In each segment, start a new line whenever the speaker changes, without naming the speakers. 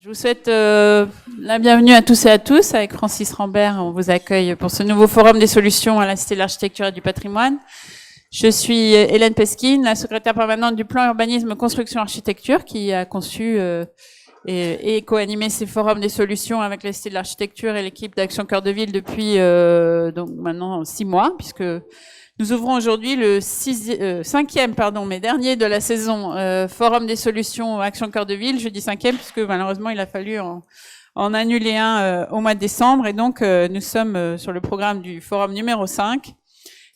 Je vous souhaite la bienvenue à tous et à tous. Avec Francis Rambert, on vous accueille pour ce nouveau forum des solutions à la Cité de l'Architecture et du Patrimoine. Je suis Hélène Pesquine, la secrétaire permanente du plan urbanisme construction architecture, qui a conçu et co-animé ces forums des solutions avec la Cité de l'Architecture et l'équipe d'Action Cœur de Ville depuis donc maintenant 6 mois, puisque nous ouvrons aujourd'hui le cinquième, mais dernier de la saison Forum des solutions Action Cœur de Ville. Je dis cinquième puisque malheureusement il a fallu en annuler un au mois de décembre. Et donc nous sommes sur le programme du forum numéro 5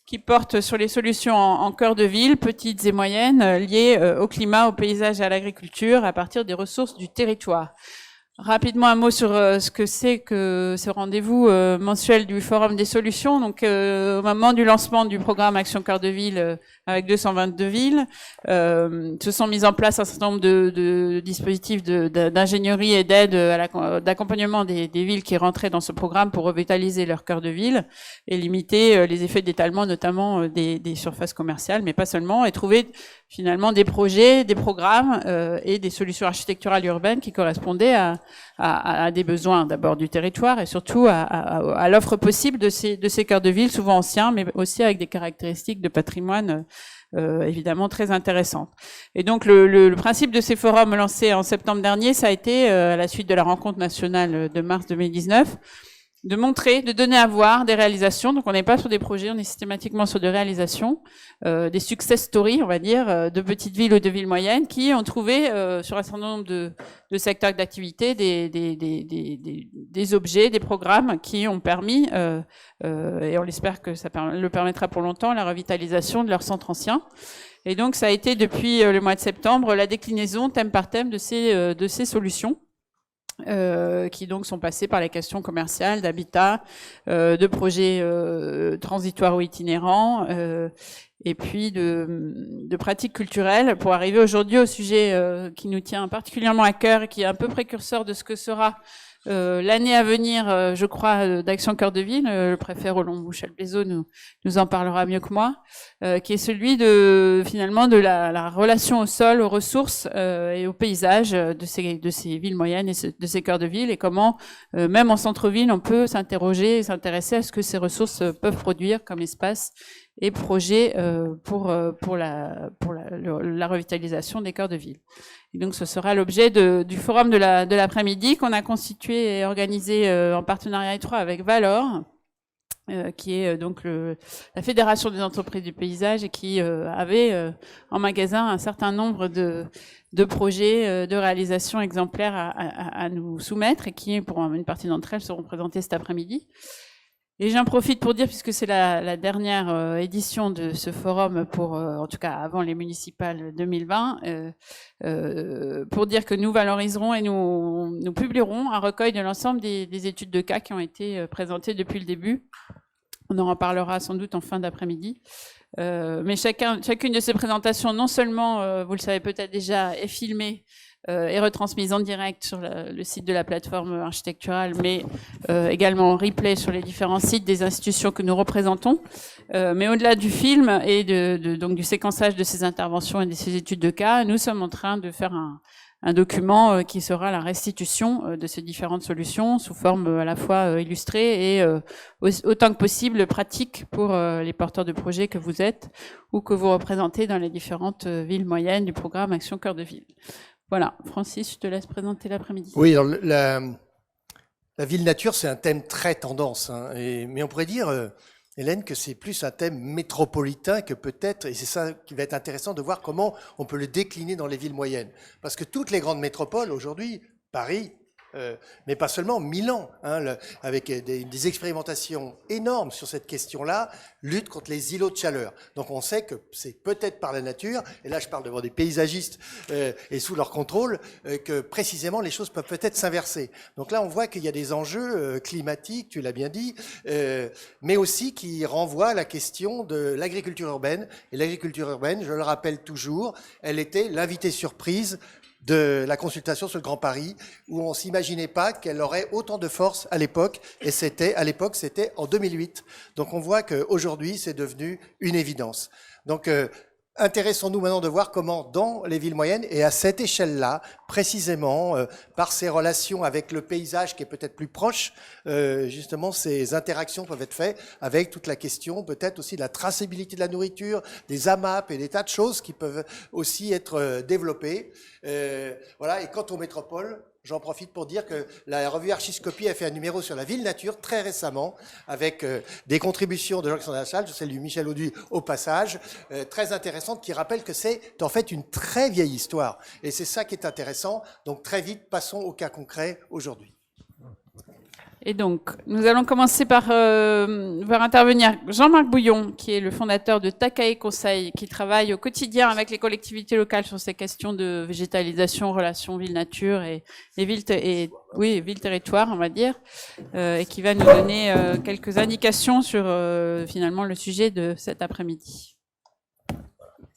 qui porte sur les solutions en cœur de ville, petites et moyennes, liées au climat, au paysage et à l'agriculture à partir des ressources du territoire. Rapidement un mot sur ce que c'est que ce rendez-vous mensuel du Forum des solutions. Donc au moment du lancement du programme Action Cœur de Ville avec 222 villes, se sont mis en place un certain nombre de dispositifs d'ingénierie et d'aide d'accompagnement des villes qui rentraient dans ce programme pour revitaliser leur cœur de ville et limiter les effets d'étalement, notamment des surfaces commerciales, mais pas seulement, et trouver finalement des projets, des programmes et des solutions architecturales urbaines qui correspondaient à des besoins d'abord du territoire et surtout à l'offre possible de ces cœurs de ville, souvent anciens, mais aussi avec des caractéristiques de patrimoine évidemment très intéressantes. Et donc le principe de ces forums lancés en septembre dernier, ça a été, à la suite de la rencontre nationale de mars 2019, de montrer, de donner à voir des réalisations. Donc on n'est pas sur des projets, on est systématiquement sur des réalisations, des success stories, on va dire, de petites villes ou de villes moyennes qui ont trouvé sur un certain nombre de secteurs d'activité des objets, des programmes qui ont permis, et on espère que ça le permettra pour longtemps, la revitalisation de leurs centres anciens. Et donc ça a été depuis le mois de septembre la déclinaison thème par thème de ces solutions. Qui donc sont passés par les questions commerciales, d'habitat, de projets transitoires ou itinérants, et puis de pratiques culturelles, pour arriver aujourd'hui au sujet qui nous tient particulièrement à cœur et qui est un peu précurseur de ce que sera l'année à venir, je crois, d'Action Cœur de Ville. Le préfet Roland Bouchel-Blaiseau nous en parlera mieux que moi, qui est celui finalement de la relation au sol, aux ressources et au paysage de ces villes moyennes et de ces cœurs de ville, et comment, même en centre-ville, on peut s'interroger et s'intéresser à ce que ces ressources peuvent produire comme espace et projet pour la revitalisation des cœurs de ville. Et donc ce sera l'objet du forum de l'après-midi qu'on a constitué et organisé en partenariat étroit avec Valor, qui est donc la Fédération des entreprises du paysage et qui avait en magasin un certain nombre de projets de réalisation exemplaires à nous soumettre, et qui, pour une partie d'entre elles, seront présentées cet après-midi. Et j'en profite pour dire, puisque c'est la dernière édition de ce forum pour, en tout cas avant les municipales 2020, pour dire que nous valoriserons et nous publierons un recueil de l'ensemble des études de cas qui ont été présentées depuis le début. On en reparlera sans doute en fin d'après-midi. Mais chacune de ces présentations, non seulement, vous le savez peut-être déjà, est filmée, est retransmise en direct sur le site de la plateforme architecturale, mais également en replay sur les différents sites des institutions que nous représentons. Mais au-delà du film et donc du séquençage de ces interventions et de ces études de cas, nous sommes en train de faire un document qui sera la restitution de ces différentes solutions sous forme à la fois illustrée et autant que possible pratique pour les porteurs de projets que vous êtes ou que vous représentez dans les différentes villes moyennes du programme Action Cœur de Ville. Voilà, Francis, je te laisse présenter l'après-midi.
Oui, alors la ville nature, c'est un thème très tendance, hein, mais on pourrait dire, Hélène, que c'est plus un thème métropolitain que peut-être, et c'est ça qui va être intéressant de voir comment on peut le décliner dans les villes moyennes. Parce que toutes les grandes métropoles aujourd'hui, Paris, mais pas seulement, Milan, hein, avec des expérimentations énormes sur cette question-là, lutte contre les îlots de chaleur. Donc on sait que c'est peut-être par la nature, et là je parle devant des paysagistes et sous leur contrôle, que précisément les choses peuvent peut-être s'inverser. Donc là on voit qu'il y a des enjeux climatiques, tu l'as bien dit, mais aussi qui renvoient à la question de l'agriculture urbaine. Et l'agriculture urbaine, je le rappelle toujours, elle était l'invité surprise de la consultation sur le Grand Paris, où on ne s'imaginait pas qu'elle aurait autant de force à l'époque, et c'était en 2008. Donc on voit qu'aujourd'hui, c'est devenu une évidence. Donc intéressons-nous maintenant de voir comment, dans les villes moyennes, et à cette échelle-là, précisément, par ces relations avec le paysage qui est peut-être plus proche, justement, ces interactions peuvent être faites avec toute la question, peut-être aussi de la traçabilité de la nourriture, des AMAP et des tas de choses qui peuvent aussi être développées. Voilà. Et quant aux métropoles, j'en profite pour dire que la revue Archiscopie a fait un numéro sur la ville nature très récemment avec des contributions de gens qui sont dans la salle. Je salue Michel Audu au passage, très intéressante, qui rappelle que c'est en fait une très vieille histoire. Et c'est ça qui est intéressant. Donc très vite, passons au cas concret aujourd'hui.
Et donc, nous allons commencer par voir intervenir Jean-Marc Bouillon, qui est le fondateur de Takae Conseil, qui travaille au quotidien avec les collectivités locales sur ces questions de végétalisation, relations ville-nature et ville-territoire, on va dire, et qui va nous donner quelques indications sur finalement le sujet de cet après-midi.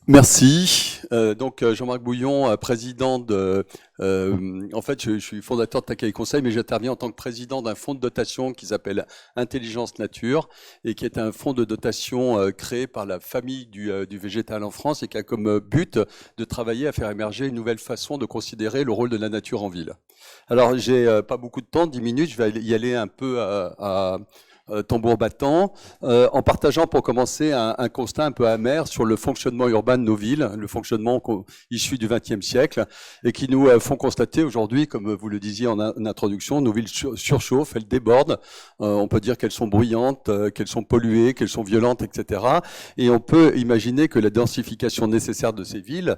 Merci. Donc Jean-Marc Bouillon, président de... en fait, je suis fondateur de Takae Conseil, mais j'interviens en tant que président d'un fonds de dotation qui s'appelle Intelligence Nature et qui est un fonds de dotation créé par la famille du végétal en France et qui a comme but de travailler à faire émerger une nouvelle façon de considérer le rôle de la nature en ville. Alors, j'ai pas beaucoup de temps, 10 minutes, je vais y aller un peu à tambour battant, en partageant pour commencer un constat un peu amer sur le fonctionnement urbain de nos villes, le fonctionnement issu du XXe siècle, et qui nous font constater aujourd'hui, comme vous le disiez en introduction, nos villes surchauffent, elles débordent, on peut dire qu'elles sont bruyantes, qu'elles sont polluées, qu'elles sont violentes, etc. Et on peut imaginer que la densification nécessaire de ces villes,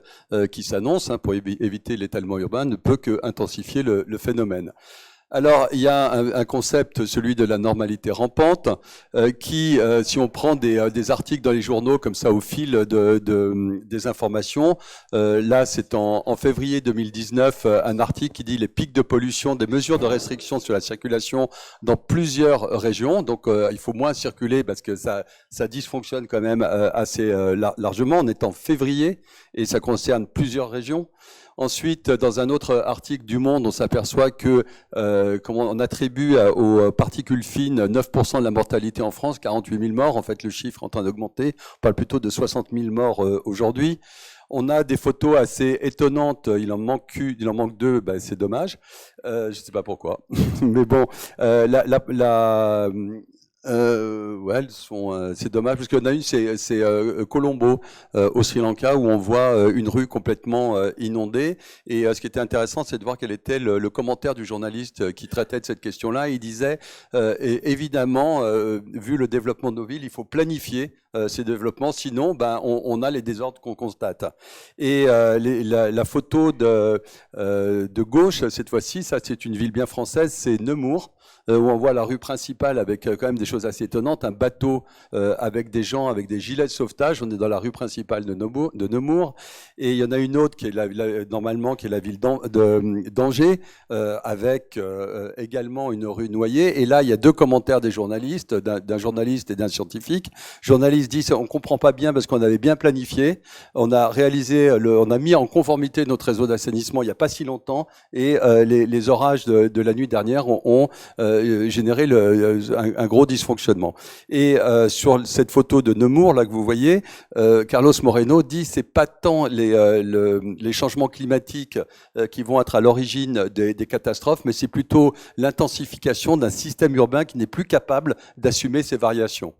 qui s'annonce pour éviter l'étalement urbain, ne peut que intensifier le phénomène. Alors, il y a un concept, celui de la normalité rampante, qui, si on prend des articles dans les journaux comme ça au fil des informations, là c'est en février 2019, un article qui dit les pics de pollution, des mesures de restriction sur la circulation dans plusieurs régions. Donc, il faut moins circuler parce que ça dysfonctionne quand même assez largement. On est en février et ça concerne plusieurs régions. Ensuite, dans un autre article du Monde, on s'aperçoit que on attribue aux particules fines 9% de la mortalité en France, 48 000 morts. En fait, le chiffre est en train d'augmenter. On parle plutôt de 60 000 morts aujourd'hui. On a des photos assez étonnantes. Il en manque deux. C'est dommage. Je sais pas pourquoi, mais bon, ouais, elles sont. C'est dommage parce qu'il y en a une, c'est Colombo au Sri Lanka où on voit une rue complètement inondée. Et ce qui était intéressant, c'est de voir quel était le commentaire du journaliste qui traitait de cette question-là. Il disait évidemment, vu le développement de nos villes, il faut planifier ces développements, sinon, on a les désordres qu'on constate. Et la photo de gauche, cette fois-ci, ça c'est une ville bien française, c'est Nemours. Où on voit la rue principale avec quand même des choses assez étonnantes, un bateau avec des gens avec des gilets de sauvetage. On est dans la rue principale de Nemours, et il y en a une autre qui est normalement qui est la ville d'Angers, avec également une rue noyée. Et là, il y a deux commentaires des journalistes, d'un journaliste et d'un scientifique. Le journaliste dit on comprend pas bien parce qu'on avait bien planifié, on a réalisé, on a mis en conformité notre réseau d'assainissement il y a pas si longtemps, et les orages de la nuit dernière ont générer un gros dysfonctionnement. Et sur cette photo de Nemours là que vous voyez, Carlos Moreno dit c'est pas tant les changements climatiques qui vont être à l'origine des catastrophes, mais c'est plutôt l'intensification d'un système urbain qui n'est plus capable d'assumer ces variations.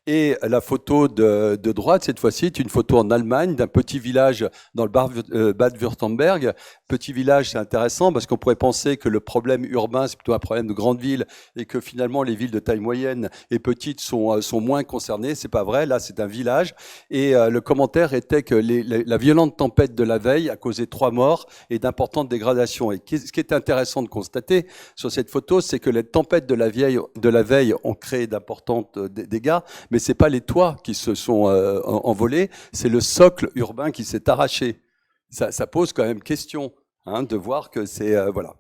Et la photo de droite, cette fois-ci, est une photo en Allemagne d'un petit village dans le Bade-Württemberg. Petit village, c'est intéressant parce qu'on pourrait penser que le problème urbain, c'est plutôt un problème de grande ville et que finalement les villes de taille moyenne et petite sont moins concernées. C'est pas vrai. Là, c'est un village. Et le commentaire était que la violente tempête de la veille a causé 3 morts et d'importantes dégradations. Et ce qui est intéressant de constater sur cette photo, c'est que les tempêtes de la veille ont créé d'importants dégâts, mais c'est pas les toits qui se sont envolés, c'est le socle urbain qui s'est arraché. Ça pose quand même question de voir que c'est voilà.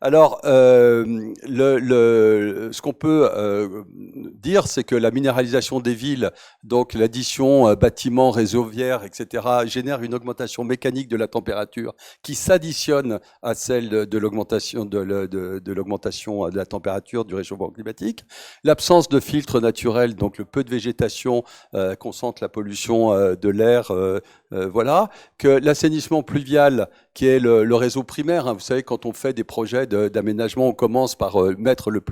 Alors, ce qu'on peut dire, c'est que la minéralisation des villes, donc l'addition bâtiments, réseaux viaires, etc., génère une augmentation mécanique de la température qui s'additionne à celle de l'augmentation de l'augmentation de la température du réchauffement climatique. L'absence de filtre naturel, donc le peu de végétation, concentre la pollution de l'air. Voilà, que l'assainissement pluvial, qui est le réseau primaire, hein, vous savez, quand on fait des projets d'aménagement, on commence par mettre le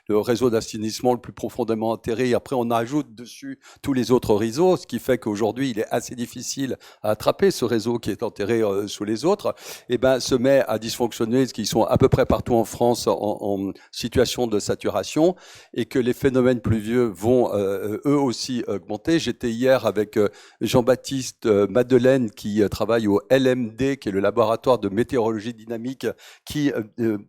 réseau d'assainissement le plus profondément enterré, et après on ajoute dessus tous les autres réseaux, ce qui fait qu'aujourd'hui il est assez difficile à attraper ce réseau qui est enterré sous les autres, et ben se met à dysfonctionner, ce qui sont à peu près partout en France en situation de saturation, et que les phénomènes pluvieux vont eux aussi augmenter. J'étais hier avec Jean-Baptiste Madeleine qui travaille au LMD, qui est le laboratoire de météorologie dynamique, qui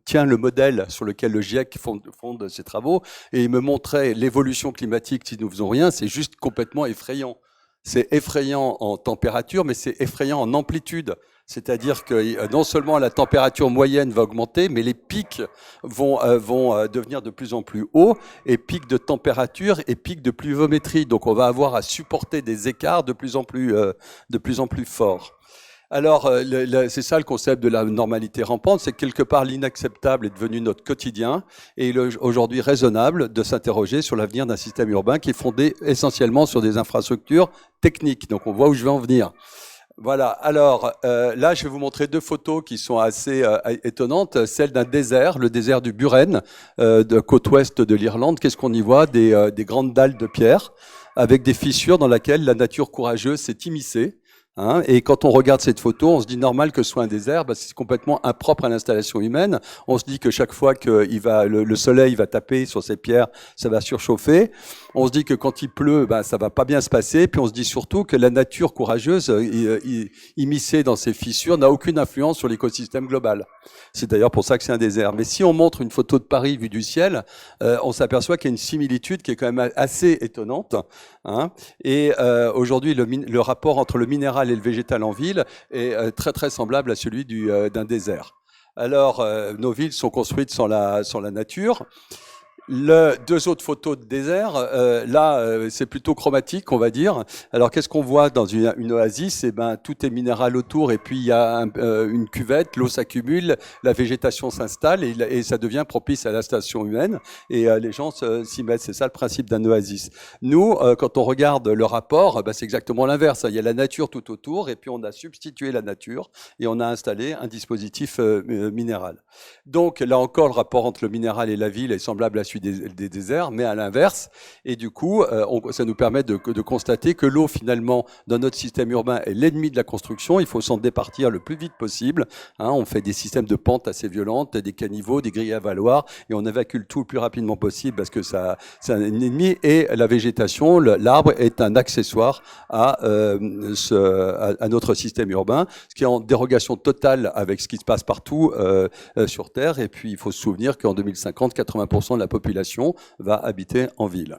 tient le modèle sur lequel le GIEC fonde ses travaux, et il me montrait l'évolution climatique si nous faisons rien, c'est juste complètement effrayant. C'est effrayant en température, mais c'est effrayant en amplitude. C'est-à-dire que non seulement la température moyenne va augmenter, mais les pics vont devenir de plus en plus hauts, et pics de température et pics de pluviométrie. Donc on va avoir à supporter des écarts de plus en plus forts. Alors, c'est ça le concept de la normalité rampante, c'est que quelque part l'inacceptable est devenu notre quotidien, et il est aujourd'hui raisonnable de s'interroger sur l'avenir d'un système urbain qui est fondé essentiellement sur des infrastructures techniques. Donc on voit où je vais en venir. Voilà, alors là je vais vous montrer deux photos qui sont assez étonnantes. Celle d'un désert, le désert du Buren, de côte ouest de l'Irlande. Qu'est-ce qu'on y voit? Des grandes dalles de pierre avec des fissures dans lesquelles la nature courageuse s'est immiscée. Hein, et quand on regarde cette photo, on se dit normal que ce soit un désert, bah, c'est complètement impropre à l'installation humaine. On se dit que chaque fois que le soleil va taper sur ces pierres, ça va surchauffer. On se dit que quand il pleut, bah, ça va pas bien se passer. Puis on se dit surtout que la nature courageuse, immiscée dans ces fissures, n'a aucune influence sur l'écosystème global. C'est d'ailleurs pour ça que c'est un désert. Mais si on montre une photo de Paris vue du ciel, on s'aperçoit qu'il y a une similitude qui est quand même assez étonnante. Hein. Et aujourd'hui, le rapport entre le minéral et le végétal en ville est très très semblable à celui d'un désert. Alors, nos villes sont construites sans la nature. Deux autres photos de désert, c'est plutôt chromatique, on va dire. Alors, qu'est-ce qu'on voit dans une oasis? Eh ben, tout est minéral autour, et puis il y a une cuvette, l'eau s'accumule, la végétation s'installe, et ça devient propice à l'installation humaine, et les gens s'y mettent. C'est ça le principe d'un oasis. Nous, quand on regarde le rapport, c'est exactement l'inverse. Il y a la nature tout autour, et puis on a substitué la nature, et on a installé un dispositif minéral. Donc, là encore, le rapport entre le minéral et la ville est semblable à celui des déserts, mais à l'inverse. Et du coup, ça nous permet de constater que l'eau, finalement, dans notre système urbain, est l'ennemi de la construction. Il faut s'en départir le plus vite possible. Hein, on fait des systèmes de pentes assez violentes, des caniveaux, des grilles à valoir, et on évacue le tout le plus rapidement possible parce que c'est un ennemi. Et la végétation, l'arbre est un accessoire à notre système urbain, ce qui est en dérogation totale avec ce qui se passe partout sur Terre. Et puis, il faut se souvenir qu'en 2050, 80% de la population va habiter en ville.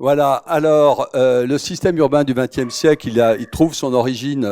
Voilà, alors le système urbain du XXe siècle, il trouve son origine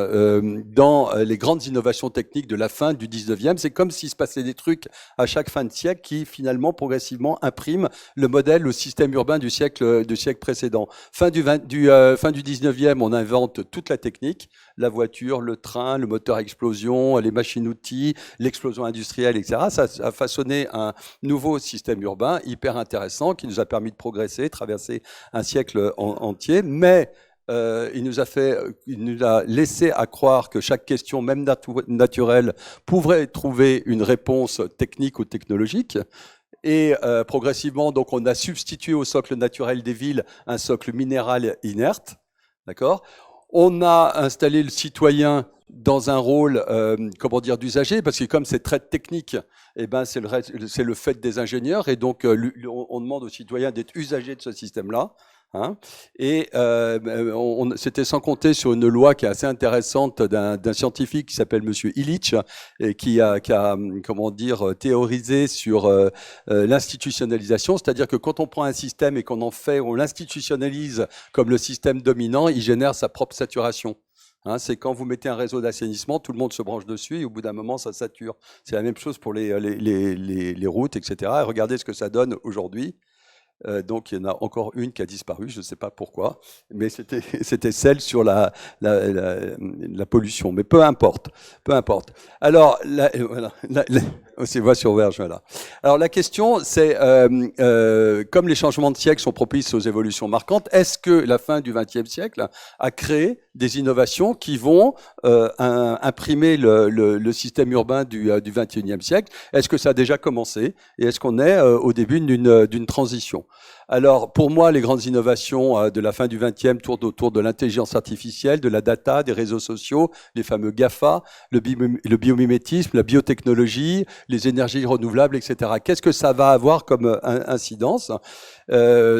dans les grandes innovations techniques de la fin du XIXe. C'est comme s'il se passait des trucs à chaque fin de siècle qui finalement progressivement impriment le modèle au système urbain du siècle précédent. Fin du XIXe, on invente toute la technique, la voiture, le train, le moteur à explosion, les machines-outils, l'explosion industrielle, etc. Ça a façonné un nouveau système urbain hyper intéressant qui nous a permis de progresser, traverser un siècle entier, mais il nous a laissé à croire que chaque question, même naturelle, pourrait trouver une réponse technique ou technologique. Et progressivement, donc, on a substitué au socle naturel des villes un socle minéral inerte, d'accord ? On a installé le citoyen dans un rôle, d'usager, parce que comme c'est très technique, c'est le fait des ingénieurs, et donc on demande aux citoyens d'être usagers de ce système-là. Hein, et c'était sans compter sur une loi qui est assez intéressante d'un scientifique qui s'appelle Monsieur Illich, et qui a théorisé sur l'institutionnalisation, c'est-à-dire que quand on prend un système et on l'institutionnalise comme le système dominant, il génère sa propre saturation. Hein, c'est quand vous mettez un réseau d'assainissement, tout le monde se branche dessus et au bout d'un moment, ça sature. C'est la même chose pour les routes, etc. Et regardez ce que ça donne aujourd'hui. Donc, il y en a encore une qui a disparu, je ne sais pas pourquoi, mais c'était celle sur la pollution. Mais peu importe, peu importe. Alors, voilà, c'est voie sur Verge, voilà. Alors, la question, c'est, comme les changements de siècle sont propices aux évolutions marquantes, est-ce que la fin du XXe siècle a créé des innovations qui vont imprimer le système urbain du XXIe siècle? Est-ce que ça a déjà commencé? Et est-ce qu'on est au début d'une transition? Alors, pour moi, les grandes innovations de la fin du XXe tournent autour de l'intelligence artificielle, de la data, des réseaux sociaux, les fameux GAFA, le biomimétisme, la biotechnologie, les énergies renouvelables, etc. Qu'est-ce que ça va avoir comme incidence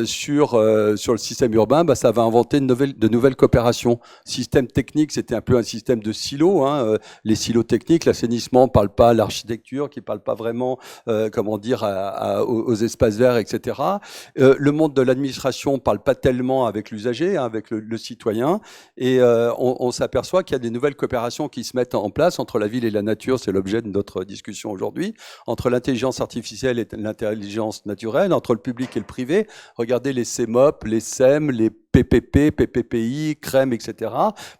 sur le système urbain? Ça va inventer de nouvelles coopérations. Système technique, c'était un peu un système de silos. Hein, les silos techniques, l'assainissement ne parle pas à l'architecture, qui ne parle pas vraiment, aux espaces verts, etc. Le monde de l'administration ne parle pas tellement avec l'usager, hein, avec le citoyen, et on s'aperçoit qu'il y a des nouvelles coopérations qui se mettent en place entre la ville et la nature, c'est l'objet de notre discussion aujourd'hui, entre l'intelligence artificielle et l'intelligence naturelle, entre le public et le privé. Regardez les CEMOP, les SEM, les PPP, PPPI, CREM, etc.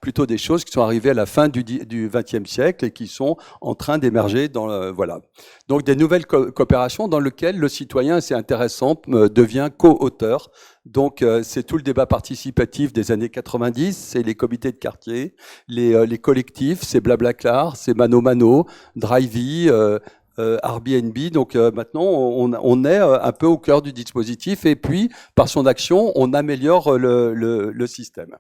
Plutôt des choses qui sont arrivées à la fin du XXe siècle et qui sont en train d'émerger voilà. Donc des nouvelles coopérations dans lesquelles le citoyen, c'est intéressant, devient co-auteur. Donc c'est tout le débat participatif des années 90, c'est les comités de quartier, les collectifs, c'est Blablacar, c'est Mano Mano, Drivey, Airbnb. Donc maintenant, on est un peu au cœur du dispositif et puis, par son action, on améliore le système.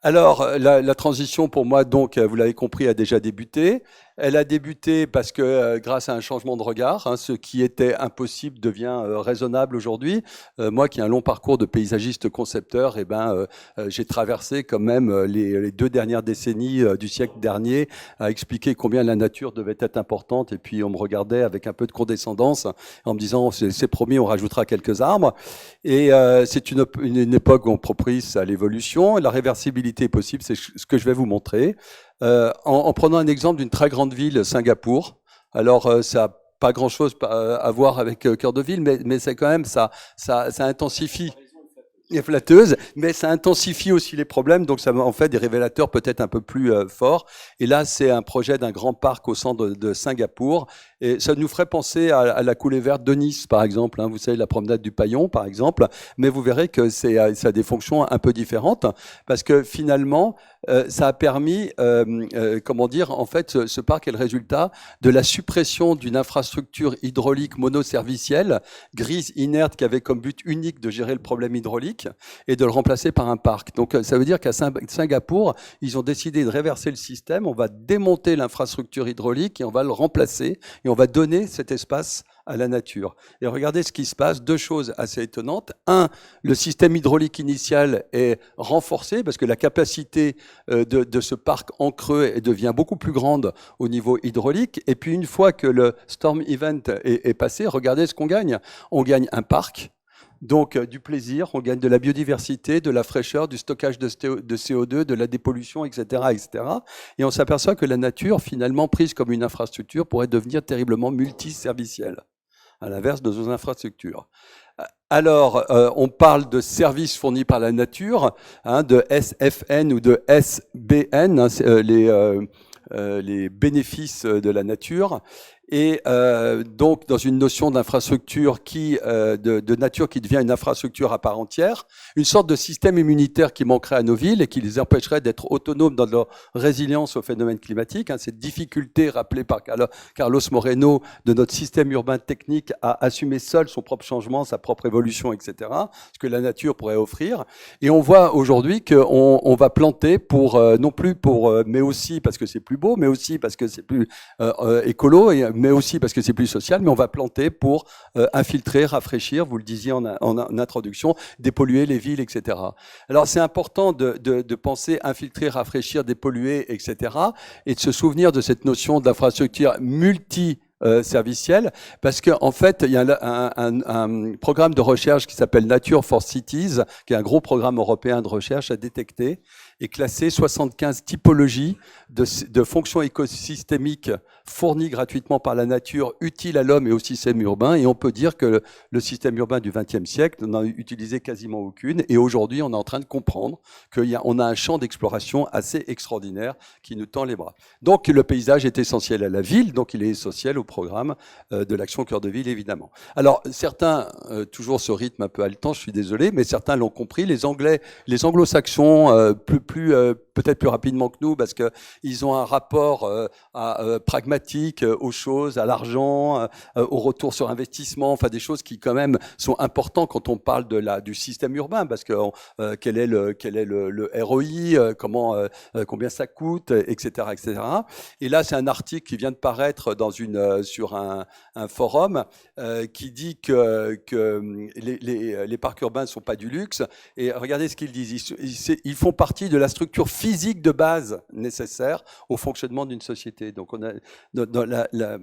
Alors, la transition, pour moi, donc, vous l'avez compris, a déjà débuté. Elle a débuté parce que, grâce à un changement de regard, hein, ce qui était impossible devient raisonnable aujourd'hui. Moi, qui ai un long parcours de paysagiste concepteur, j'ai traversé quand même les 2 dernières décennies du siècle dernier à expliquer combien la nature devait être importante. Et puis, on me regardait avec un peu de condescendance en me disant, c'est promis, on rajoutera quelques arbres. Et c'est une époque où on propose à l'évolution. La réversibilité est possible, c'est ce que je vais vous montrer. En prenant un exemple d'une très grande ville, Singapour. Alors, ça n'a pas grand-chose à voir avec cœur de ville, mais c'est quand même, ça intensifie. Et flatteuse, mais ça intensifie aussi les problèmes, donc ça en fait des révélateurs peut-être un peu plus forts. Et là, c'est un projet d'un grand parc au centre de Singapour, et ça nous ferait penser à la coulée verte de Nice, par exemple. Hein, vous savez, la promenade du Paillon, par exemple. Mais vous verrez que ça a des fonctions un peu différentes, parce que finalement, ça a permis, en fait, ce parc est le résultat de la suppression d'une infrastructure hydraulique monoservicielle, grise, inerte, qui avait comme but unique de gérer le problème hydraulique et de le remplacer par un parc. Donc, ça veut dire qu'à Singapour, ils ont décidé de réverser le système. On va démonter l'infrastructure hydraulique et on va le remplacer et on va donner cet espace à la nature. Et regardez ce qui se passe, 2 choses assez étonnantes. 1, le système hydraulique initial est renforcé parce que la capacité de ce parc en creux devient beaucoup plus grande au niveau hydraulique. Et puis une fois que le storm event est passé, regardez ce qu'on gagne. On gagne un parc, donc du plaisir, on gagne de la biodiversité, de la fraîcheur, du stockage de CO2, de la dépollution, etc., etc. Et on s'aperçoit que la nature, finalement prise comme une infrastructure, pourrait devenir terriblement multiservicielle, à l'inverse de nos infrastructures. Alors, on parle de services fournis par la nature, hein, de SFN ou de SBN, hein, les bénéfices de la nature. Et donc, dans une notion d'infrastructure de nature qui devient une infrastructure à part entière, une sorte de système immunitaire qui manquerait à nos villes et qui les empêcherait d'être autonomes dans leur résilience aux phénomènes climatiques. Hein, cette difficulté rappelée par Carlos Moreno de notre système urbain technique à assumer seul son propre changement, sa propre évolution, etc., ce que la nature pourrait offrir. Et on voit aujourd'hui qu'on va planter non plus mais aussi parce que c'est plus beau, mais aussi parce que c'est plus écolo, mais aussi parce que c'est plus social, mais on va planter pour infiltrer, rafraîchir, vous le disiez en introduction, dépolluer les villes, etc. Alors c'est important de penser infiltrer, rafraîchir, dépolluer, etc. et de se souvenir de cette notion d'infrastructure servicielle, parce qu'en fait, il y a un programme de recherche qui s'appelle Nature for Cities, qui est un gros programme européen de recherche à détecter, et classé 75 typologies de fonctions écosystémiques fournies gratuitement par la nature, utiles à l'homme et au système urbain. Et on peut dire que le système urbain du XXe siècle n'en a utilisé quasiment aucune. Et aujourd'hui, on est en train de comprendre qu'on a un champ d'exploration assez extraordinaire qui nous tend les bras. Donc, le paysage est essentiel à la ville, donc il est essentiel au programme de l'action Cœur de Ville, évidemment. Alors, certains, toujours ce rythme un peu haletant, je suis désolé, mais certains l'ont compris. Les anglo-saxons, peut-être plus rapidement que nous, parce qu'ils ont un rapport pragmatique aux choses, à l'argent, au retour sur investissement, enfin des choses qui quand même sont importantes quand on parle du système urbain, parce que quel est le ROI, combien ça coûte, etc., etc. Et là, c'est un article qui vient de paraître sur un forum qui dit que les parcs urbains ne sont pas du luxe. Et regardez ce qu'ils disent. Ils font partie de la structure physique de base nécessaire au fonctionnement d'une société. Donc, on a dans la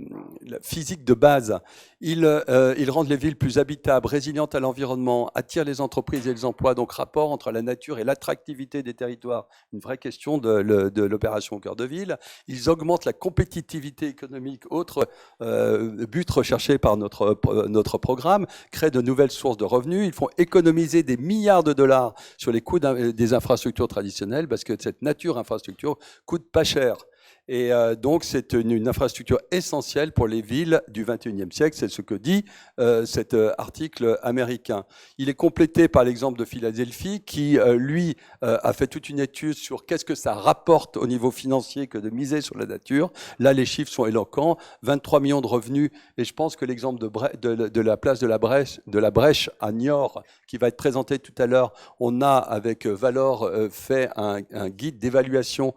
physique de base. Ils rendent les villes plus habitables, résilientes à l'environnement, attirent les entreprises et les emplois. Donc, rapport entre la nature et l'attractivité des territoires. Une vraie question de l'opération Cœur de Ville. Ils augmentent la compétitivité économique, autre but recherché par notre programme, créent de nouvelles sources de revenus. Ils font économiser des milliards de dollars sur les coûts des infrastructures traditionnelles parce que cette nature infrastructure coûte pas cher. Et donc, c'est une infrastructure essentielle pour les villes du XXIe siècle. C'est ce que dit cet article américain. Il est complété par l'exemple de Philadelphie qui, lui, a fait toute une étude sur qu'est-ce que ça rapporte au niveau financier que de miser sur la nature. Là, les chiffres sont éloquents. 23 millions de revenus. Et je pense que l'exemple de la place de la Brèche à Niort, qui va être présenté tout à l'heure, on a, avec Valor, fait un guide d'évaluation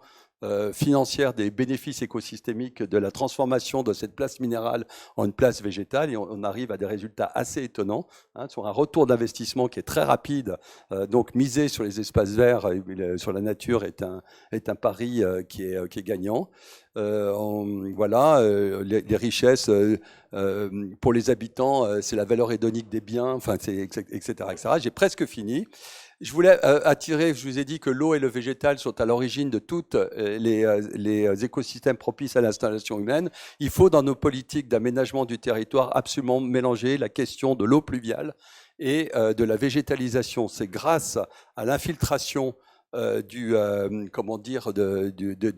financière des bénéfices écosystémiques de la transformation de cette place minérale en une place végétale, et on arrive à des résultats assez étonnants, sur un retour d'investissement qui est très rapide. Donc miser sur les espaces verts, sur la nature est un pari qui est gagnant. Voilà, les richesses pour les habitants, c'est la valeur hédonique des biens, enfin, etc., etc. J'ai presque fini. Je voulais attirer, je vous ai dit que l'eau et le végétal sont à l'origine de toutes les écosystèmes propices à l'installation humaine. Il faut, dans nos politiques d'aménagement du territoire, absolument mélanger la question de l'eau pluviale et de la végétalisation. C'est grâce à l'infiltration de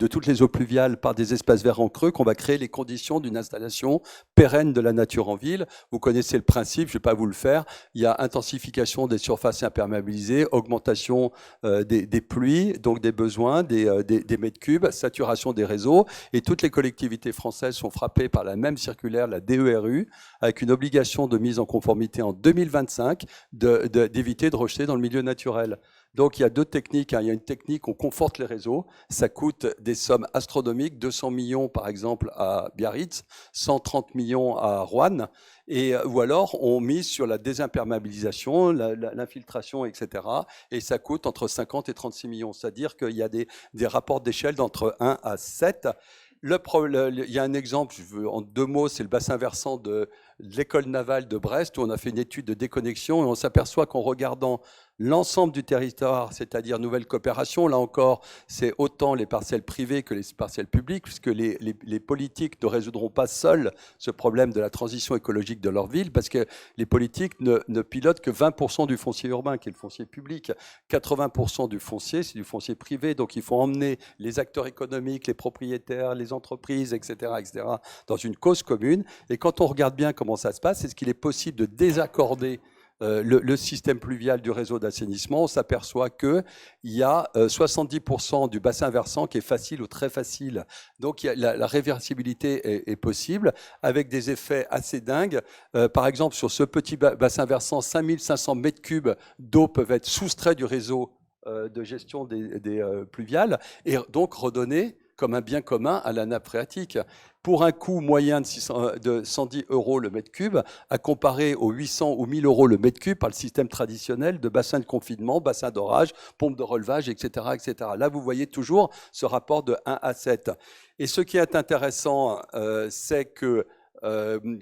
toutes les eaux pluviales par des espaces verts en creux qu'on va créer les conditions d'une installation pérenne de la nature en ville. Vous connaissez le principe, je ne vais pas vous le faire. Il y a intensification des surfaces imperméabilisées, augmentation des pluies, donc des besoins, des mètres cubes, saturation des réseaux. Et toutes les collectivités françaises sont frappées par la même circulaire, la DERU, avec une obligation de mise en conformité en 2025 d'éviter de rejeter dans le milieu naturel. Donc, il y a deux techniques. Il y a une technique, on conforte les réseaux. Ça coûte des sommes astronomiques, 200 millions par exemple à Biarritz, 130 millions à Roanne. Ou alors, on mise sur la désimperméabilisation, l'infiltration, etc. Et ça coûte entre 50 et 36 millions. C'est-à-dire qu'il y a des rapports d'échelle d'entre 1 à 7. Il y a un exemple, en 2 mots, c'est le bassin versant de l'école navale de Brest, où on a fait une étude de déconnexion et on s'aperçoit qu'en regardant l'ensemble du territoire, c'est-à-dire nouvelle coopération, là encore, c'est autant les parcelles privées que les parcelles publiques, puisque les politiques ne résoudront pas seuls ce problème de la transition écologique de leur ville, parce que les politiques ne pilotent que 20% du foncier urbain, qui est le foncier public. 80% du foncier, c'est du foncier privé, donc il faut emmener les acteurs économiques, les propriétaires, les entreprises, etc., dans une cause commune. Et quand on regarde bien comment ça se passe, est-ce qu'il est possible de désaccorder le système pluvial du réseau d'assainissement? On s'aperçoit qu'il y a 70% du bassin versant qui est facile ou très facile. Donc la réversibilité est possible avec des effets assez dingues. Par exemple, sur ce petit bassin versant, 5500 mètres cubes d'eau peuvent être soustraits du réseau de gestion des pluviales et donc redonnés comme un bien commun à la nappe phréatique. Pour un coût moyen de 110 € le mètre cube, à comparer aux 800 ou 1000 € le mètre cube par le système traditionnel de bassin de confinement, bassin d'orage, pompe de relevage, etc., etc. Là, vous voyez toujours ce rapport de 1 à 7. Et ce qui est intéressant, c'est que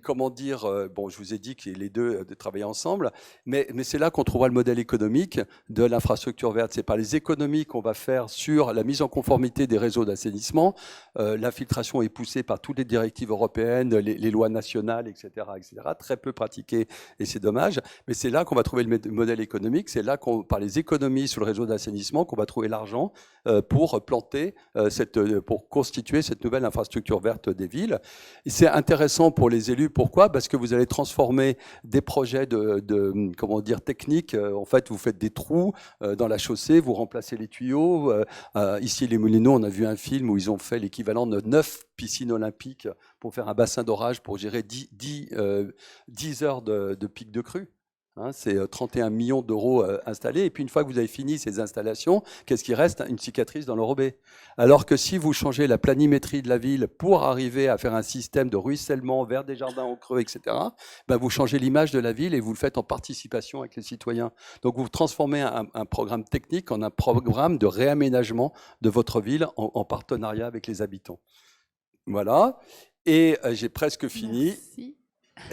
comment dire, bon, je vous ai dit que les deux travaillaient ensemble, mais c'est là qu'on trouvera le modèle économique de l'infrastructure verte. C'est par les économies qu'on va faire sur la mise en conformité des réseaux d'assainissement. L'infiltration est poussée par toutes les directives européennes, les lois nationales, etc., etc., très peu pratiquées, et c'est dommage. Mais c'est là qu'on va trouver le modèle économique. C'est là par les économies sur le réseau d'assainissement qu'on va trouver l'argent pour planter, pour constituer cette nouvelle infrastructure verte des villes. C'est intéressant pour les élus. Pourquoi? Parce que vous allez transformer des projets comment dire, techniques. En fait, vous faites des trous dans la chaussée, vous remplacez les tuyaux. Ici, les Moulineaux, on a vu un film où ils ont fait l'équivalent de 9 piscines olympiques pour faire un bassin d'orage pour gérer 10 heures de pic de crue. C'est 31 millions d'euros installés. Et puis, une fois que vous avez fini ces installations, qu'est-ce qui reste? Une cicatrice dans l'enrobé. Alors que si vous changez la planimétrie de la ville pour arriver à faire un système de ruissellement vers des jardins en creux, etc., ben vous changez l'image de la ville et vous le faites en participation avec les citoyens. Donc, vous transformez un programme technique en un programme de réaménagement de votre ville en partenariat avec les habitants. Voilà. Et j'ai presque fini.
Merci.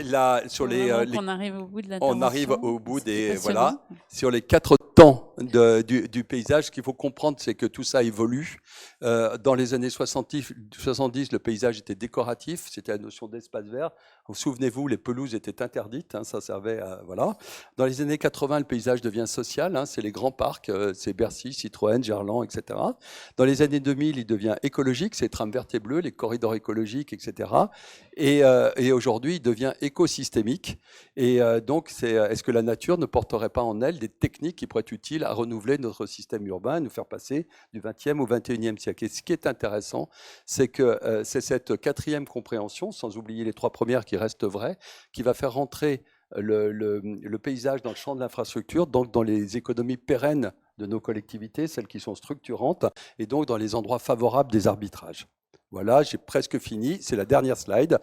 Là, sur
on arrive au bout de l'intervention.
On arrive au bout des voilà sur les 4 temps du paysage. Ce qu'il faut comprendre, c'est que tout ça évolue. Dans les années 70, le paysage était décoratif. C'était la notion d'espace vert. Souvenez-vous, les pelouses étaient interdites. Ça servait à voilà. Dans les années 80, le paysage devient social. C'est les grands parcs, c'est Bercy, Citroën, Gerland, etc. Dans les années 2000, il devient écologique. C'est les trams vertes et bleues, les corridors écologiques, etc. Et aujourd'hui, il devient écosystémique. Et donc, est-ce que la nature ne porterait pas en elle des techniques qui pourraient être utiles à renouveler notre système urbain, nous faire passer du 20e au 21e siècle? Et ce qui est intéressant, c'est que c'est cette 4e compréhension, sans oublier les 3 premières qui restent vraies, qui va faire rentrer le paysage dans le champ de l'infrastructure, donc dans les économies pérennes de nos collectivités, celles qui sont structurantes, et donc dans les endroits favorables des arbitrages. Voilà, j'ai presque fini. C'est la dernière slide.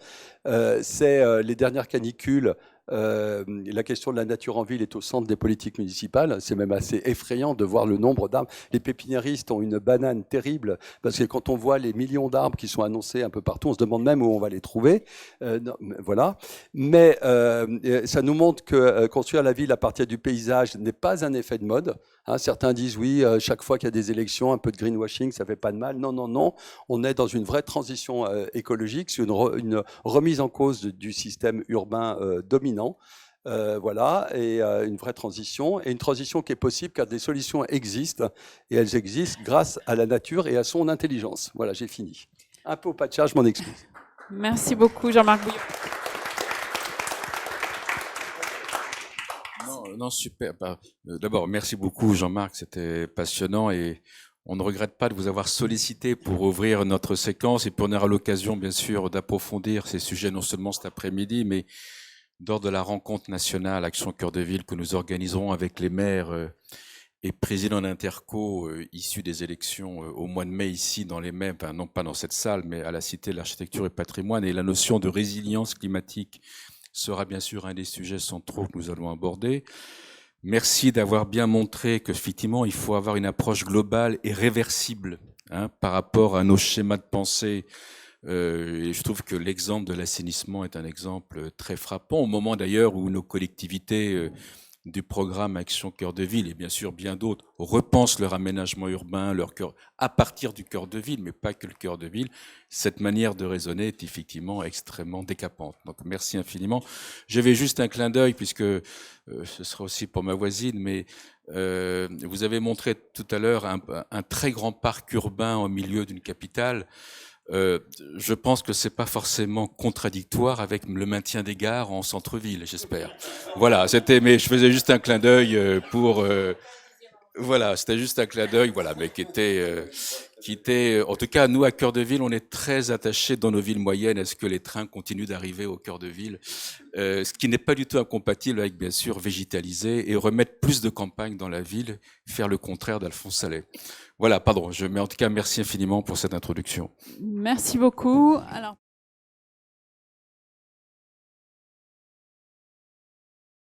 C'est les dernières canicules. La question de la nature en ville est au centre des politiques municipales. C'est même assez effrayant de voir le nombre d'arbres. Les pépiniéristes ont une banane terrible parce que quand on voit les millions d'arbres qui sont annoncés un peu partout, on se demande même où on va les trouver. Non, voilà. Mais ça nous montre que construire la ville à partir du paysage n'est pas un effet de mode. Certains disent oui, chaque fois qu'il y a des élections, un peu de greenwashing, ça fait pas de mal. Non, non, non. On est dans une vraie transition écologique, sur une remise en cause du système urbain dominant. Voilà, et une vraie transition, et une transition qui est possible car des solutions existent, et elles existent grâce à la nature et à son intelligence. Voilà, j'ai fini. Un peu au pas de charge, je m'en excuse.
Merci beaucoup, Jean-Marc Bouillon.
Non, super. D'abord, merci beaucoup, Jean-Marc, c'était passionnant, et on ne regrette pas de vous avoir sollicité pour ouvrir notre séquence, et pour on aura l'occasion, bien sûr, d'approfondir ces sujets non seulement cet après-midi, mais lors de la rencontre nationale Action Cœur de Ville que nous organiserons avec les maires et présidents d'Interco issus des élections au mois de mai ici dans les Mets, non pas dans cette salle, mais à la Cité de l'Architecture et Patrimoine. Et la notion de résilience climatique sera bien sûr un des sujets centraux que nous allons aborder. Merci d'avoir bien montré qu'effectivement, il faut avoir une approche globale et réversible par rapport à nos schémas de pensée. Et je trouve que l'exemple de l'assainissement est un exemple très frappant, au moment d'ailleurs où nos collectivités du programme Action Cœur de Ville, et bien sûr bien d'autres, repensent leur aménagement urbain, leur cœur, à partir du cœur de ville, mais pas que le cœur de ville. Cette manière de raisonner est effectivement extrêmement décapante. Donc merci infiniment. J'avais juste un clin d'œil, puisque ce sera aussi pour ma voisine, mais vous avez montré tout à l'heure un très grand parc urbain au milieu d'une capitale. Je pense que c'est pas forcément contradictoire avec le maintien des gares en centre-ville, j'espère. Voilà, mais je faisais juste un clin d'œil voilà, c'était juste un clin d'œil, voilà, mais qui était, en tout cas, nous à Cœur de Ville, on est très attachés dans nos villes moyennes à ce que les trains continuent d'arriver au cœur de ville, ce qui n'est pas du tout incompatible avec, bien sûr, végétaliser et remettre plus de campagne dans la ville, faire le contraire d'Alphonse Sallet. Voilà, pardon, mais en tout cas, merci infiniment pour cette introduction.
Merci beaucoup. Alors,